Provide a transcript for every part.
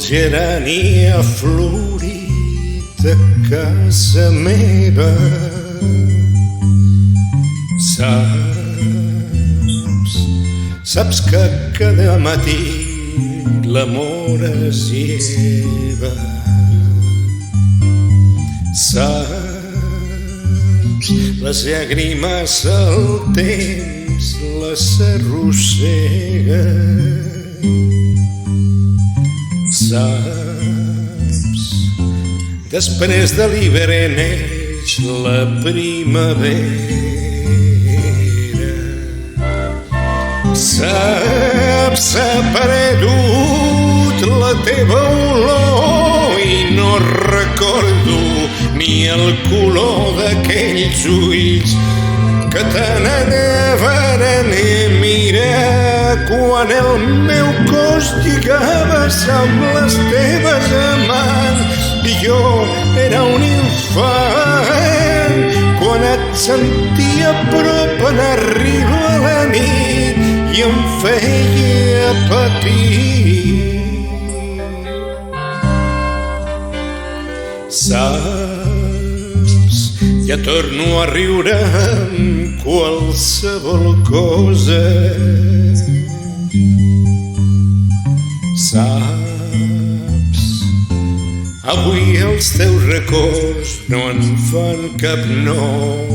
gerani ha florit a casa meva. Saps que cada matí l'amor es lleva. Saps, les llàgrimes el temps les arrossega. Saps, després de l'hivern neix la primavera. Saps, s'ha perdut la teva olor i no recordo ni el color d'aquells ulls que t'anavaran a mirar quan el meu cos lligava amb les teves mans i jo era un infant quan et sentia a prop en arribar la nit i em feia patir. Saps, ja torno a riure amb qualsevol cosa. Saps, avui els teus records no en fan cap nos.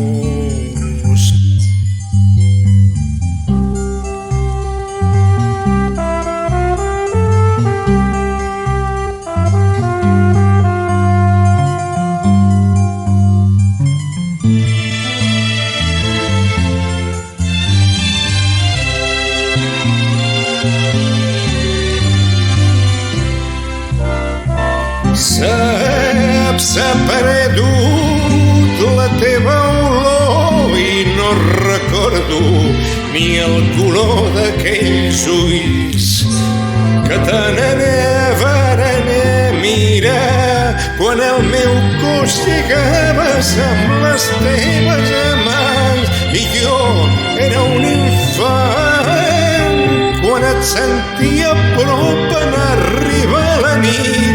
Saps, s'ha perdut la teva olor i no recordo ni el color d'aquells ulls que t'anavaran a mirar quan el meu cos llegaves amb les teves mans i jo era un infant quan et sentia a prop en arribar la nit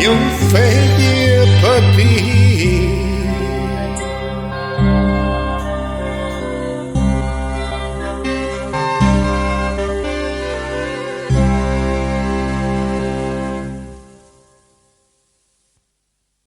i em feia patir.